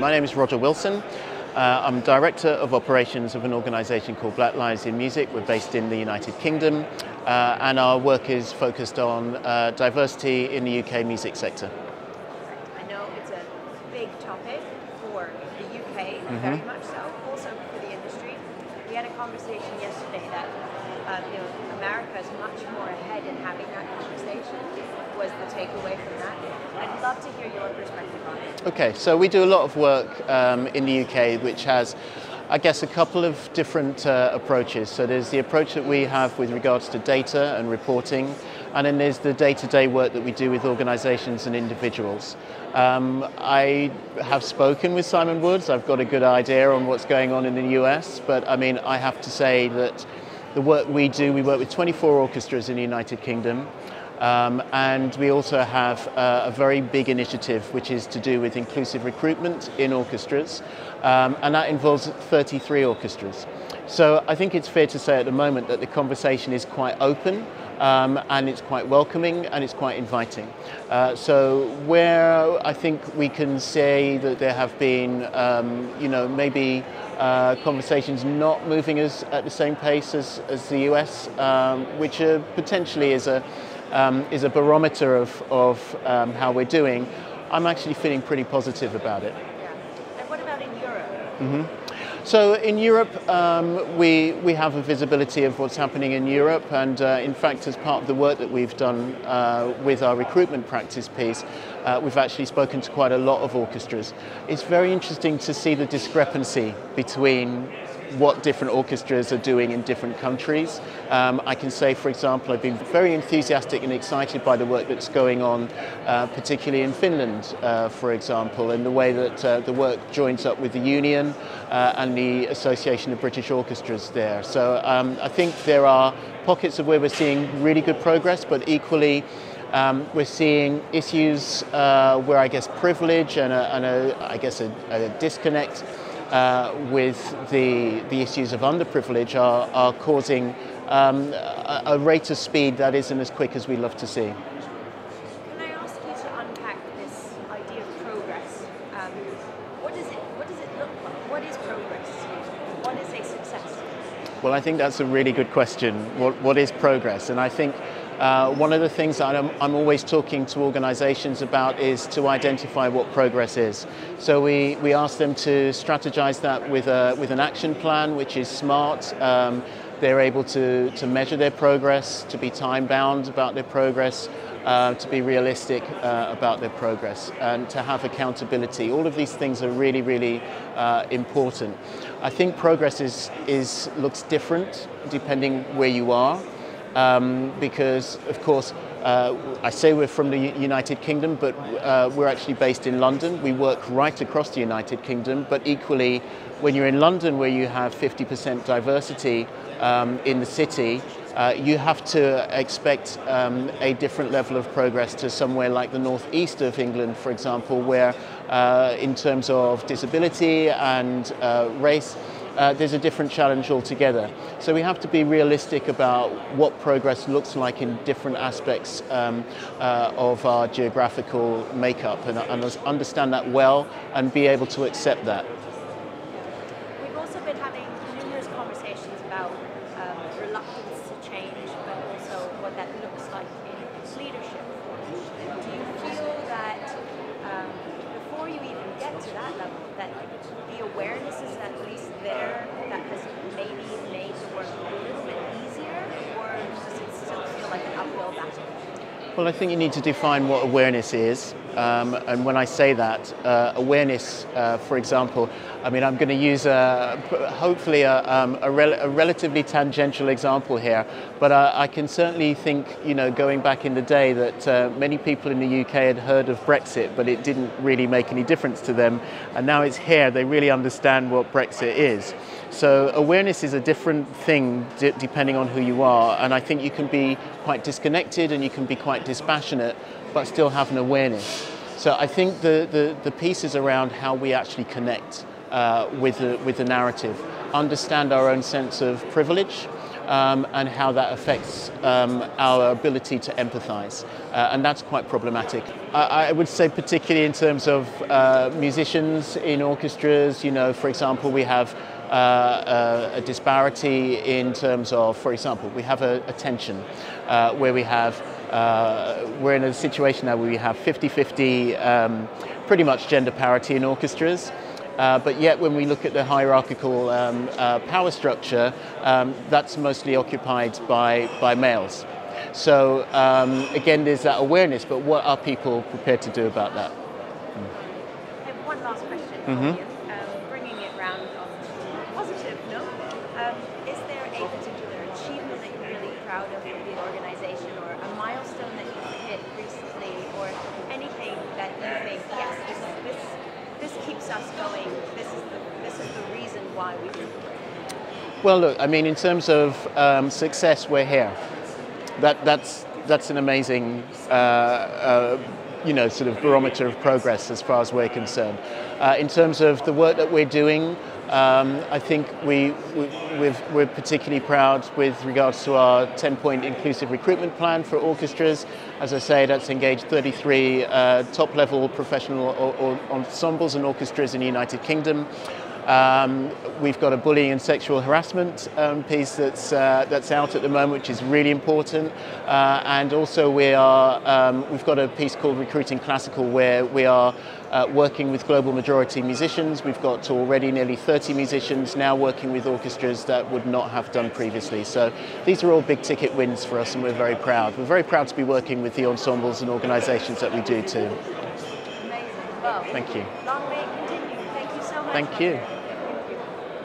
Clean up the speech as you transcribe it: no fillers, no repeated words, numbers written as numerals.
My name is Roger Wilson. I'm Director of Operations of an organisation called Black Lives in Music. We're based in the United Kingdom and our work is focused on diversity in the UK music sector. I know it's a big topic for the UK, very much so, also for the industry. We had a conversation yesterday that America is much more ahead in having that conversation, was the takeaway from that. I'd love to hear your perspective on it. Okay, so we do a lot of work in the UK which has, I guess, a couple of different approaches. So there's the approach that we have with regards to data and reporting, and then there's the day-to-day work that we do with organisations and individuals. I have spoken with Simon Woods. I've got a good idea on what's going on in the US, but I mean, I have to say that the work we do, we work with 24 orchestras in the United Kingdom. And we also have a very big initiative which is to do with inclusive recruitment in orchestras, and that involves 33 orchestras. So I think it's fair to say at the moment that the conversation is quite open, and it's quite welcoming and it's quite inviting. So where I think we can say that there have been maybe conversations not moving at the same pace as the US, which potentially is a barometer of how we're doing. I'm actually feeling pretty positive about it. Yeah. And what about in Europe? So in Europe, we have a visibility of what's happening in Europe, and in fact, as part of the work that we've done with our recruitment practice piece, we've actually spoken to quite a lot of orchestras. It's very interesting to see the discrepancy between what different orchestras are doing in different countries. I can say, for example, I've been very enthusiastic and excited by the work that's going on, particularly in Finland, for example, and the way that the work joins up with the union and the Association of British Orchestras there. So I think there are pockets of where we're seeing really good progress, but equally we're seeing issues where I guess privilege and a disconnect with the issues of underprivilege are causing a rate of speed that isn't as quick as we love to see. Can I ask you to unpack this idea of progress? What does it look like? What is progress? What is a success? Well, I think that's a really good question. What is progress? And I think one of the things that I'm always talking to organisations about is to identify what progress is. So we ask them to strategize that with an action plan which is smart. They're able to measure their progress, to be time-bound about their progress, to be realistic about their progress, and to have accountability. All of these things are really, really important. I think progress looks different depending where you are. Because, of course, I say we're from the United Kingdom, but we're actually based in London. We work right across the United Kingdom, but equally, when you're in London, where you have 50% diversity in the city, you have to expect a different level of progress to somewhere like the northeast of England, for example, where in terms of disability and race, there's a different challenge altogether. So we have to be realistic about what progress looks like in different aspects of our geographical makeup and understand that well and be able to accept that. We've also been having numerous conversations about reluctance to change, but also what that looks like in leadership. Do you feel that before you even get to that level, that the awareness is at least there, that has maybe made the work a little bit easier, or does it still feel like an uphill battle? Well, I think you need to define what awareness is, and when I say that, awareness, for example, I mean, I'm going to use hopefully a relatively tangential example here, but I can certainly think, going back in the day that many people in the UK had heard of Brexit, but it didn't really make any difference to them, and now it's here, they really understand what Brexit is. So awareness is a different thing depending on who you are, and I think you can be quite disconnected and you can be quite dispassionate, but still have an awareness. So I think the piece is around how we actually connect with the narrative, understand our own sense of privilege, and how that affects our ability to empathize. And that's quite problematic. I would say particularly in terms of musicians in orchestras, you know, for example, we have a disparity in terms of, for example, we have a tension where we have, we're in a situation now where we have 50-50 pretty much gender parity in orchestras. But yet when we look at the hierarchical power structure, that's mostly occupied by males. So again, there's that awareness, but what are people prepared to do about that? I have one last question for you, bringing it round on a positive note. Is there a particular achievement that you're really proud of in the organization, or a milestone that you've hit recently, or anything that you think, yes, this keeps us going, this is the reason why we do it? Well, look, I mean, in terms of success, we're here. That's an amazing, you know, sort of barometer of progress as far as we're concerned. In terms of the work that we're doing, I think we're particularly proud with regards to our 10-point inclusive recruitment plan for orchestras. As I say, that's engaged 33 top-level professional ensembles and orchestras in the United Kingdom. We've got a bullying and sexual harassment piece that's out at the moment, which is really important. And also we've got a piece called Recruiting Classical, where we are working with global majority musicians. We've got already nearly 30 musicians now working with orchestras that would not have done previously. So these are all big ticket wins for us, and we're very proud. We're very proud to be working with the ensembles and organisations that we do too. Amazing. Well, thank you. Long may it continue. Thank you so much. Thank you.